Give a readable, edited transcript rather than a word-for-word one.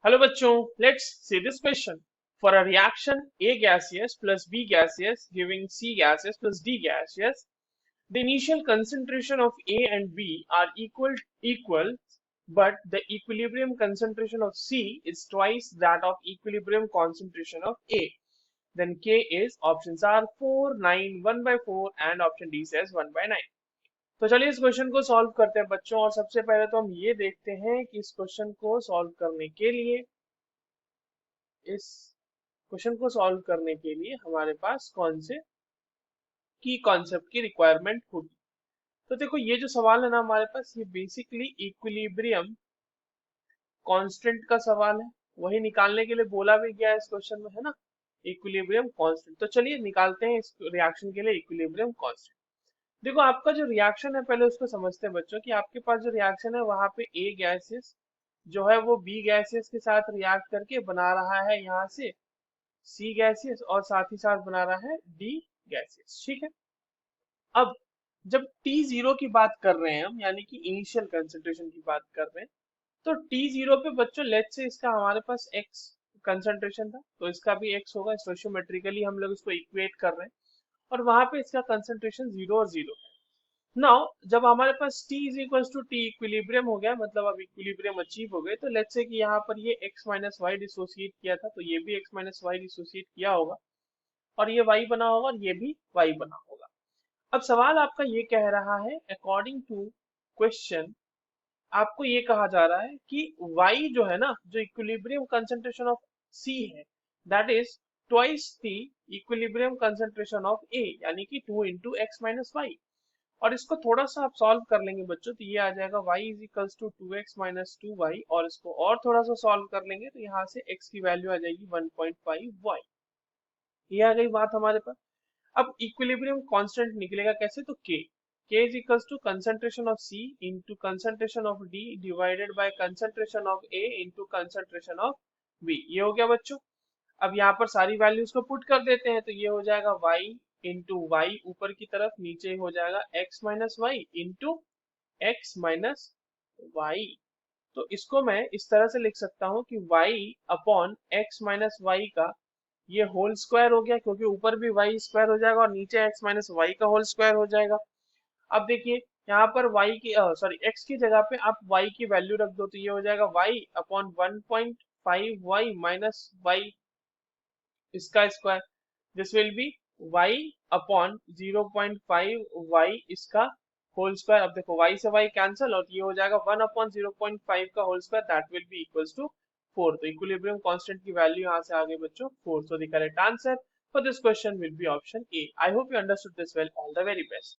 Hello bachcho, let's see this question. For a reaction A gaseous plus B gaseous giving C gaseous plus D gaseous, the initial concentration of A and B are equal, but the equilibrium concentration of C is twice that of equilibrium concentration of A. Then K is options are 4, 9, 1 by 4 and option D says 1 by 9. तो चलिए इस question को solve करते हैं बच्चों। और सबसे पहले तो हम ये देखते हैं कि इस क्वेश्चन को सॉल्व करने के लिए हमारे पास कौन से की कॉन्सेप्ट की रिक्वायरमेंट होगी। तो देखो ये जो सवाल है ना हमारे पास, ये बेसिकली इक्विलिब्रियम कांस्टेंट का सवाल है। वही निकालने के लिए बोला भी गया है इस क्वेश्चन में, है ना, इक्विलिब्रियम कांस्टेंट। तो चलिए निकालते हैं इस रिएक्शन के लिए इक्विलिब्रियम कांस्टेंट। देखो आपका जो रिएक्शन है पहले उसको समझते हैं बच्चों, कि आपके पास जो रिएक्शन है वहां पे ए गैसेस जो है वो बी गैसेस के साथ रिएक्ट करके बना रहा है यहाँ से सी गैसेस, और साथ ही साथ बना रहा है डी गैसेस। ठीक है। अब जब T0 की बात कर रहे हैं हम, यानी कि इनिशियल कंसंट्रेशन की बात कर रहे हैं, तो T0 पे बच्चों लेट्स से इसका हमारे पास x कंसंट्रेशन था, तो इसका भी x होगा। स्टोइचियोमेट्रिकली हम लोग इसको इक्वेट कर रहे हैं, और वहां पे इसका कंसंट्रेशन 0 और 0 है। नाउ जब हमारे पास T is equal to T equilibrium हो गया, मतलब अब इक्विलिब्रियम अचीव हो गए, तो लेट्स से कि यहाँ पर ये x माइनस वाई डिसोसिएट किया था, तो ये भी x माइनस वाई डिसोसिएट किया होगा, और ये y बना होगा, और ये भी y बना होगा। अब सवाल आपका ये कह रहा है, अकॉर्डिंग टू क्वेश्चन आपको ये कहा जा रहा है कि y जो है ना, जो इक्विलिब्रियम कंसंट्रेशन ऑफ C है, that is twice the equilibrium concentration of A, यानी कि 2 इंटू एक्स माइनस वाई। और इसको थोड़ा सा आप सॉल्व कर लेंगे बच्चों, तो ये आ जाएगा y is equals to 2x minus 2y, और इसको और थोड़ा सा सॉल्व कर लेंगे तो यहाँ से x की वैल्यू आ जाएगी 1.5y। ये आ गई बात हमारे पास। अब इक्विलिब्रियम कांस्टेंट निकलेगा कैसे, तो k is equals to concentration of C into concentration of D divided by concentration of A into concentration of B। ये हो गया बच्चों। अब यहाँ पर सारी वैल्यूज को पुट कर देते हैं, तो ये हो जाएगा y इंटू वाई ऊपर की तरफ, नीचे हो जाएगा x minus Y into X minus Y. तो इसको मैं इस तरह से लिख सकता हूँ कि y upon X minus Y का ये होल स्क्वायर हो गया, क्योंकि ऊपर भी y स्क्वायर हो जाएगा और नीचे x माइनस वाई का होल स्क्वायर हो जाएगा। अब देखिए यहाँ पर y की x की जगह पे आप y की वैल्यू रख दो, तो ये हो जाएगा y upon 1.5y minus y इसका square. This will be y upon 0.5y इसका होल स्क्वायर। अब देखो y से y कैंसिल, और ये हो जाएगा 1 अपॉन 0.5 का whole square, that will be equals to 4। तो इक्विलिब्रियम कांस्टेंट की वैल्यू यहाँ से आ गई बच्चों 4। So the correct answer for this question will be option A. I hope you understood this well. All the very best.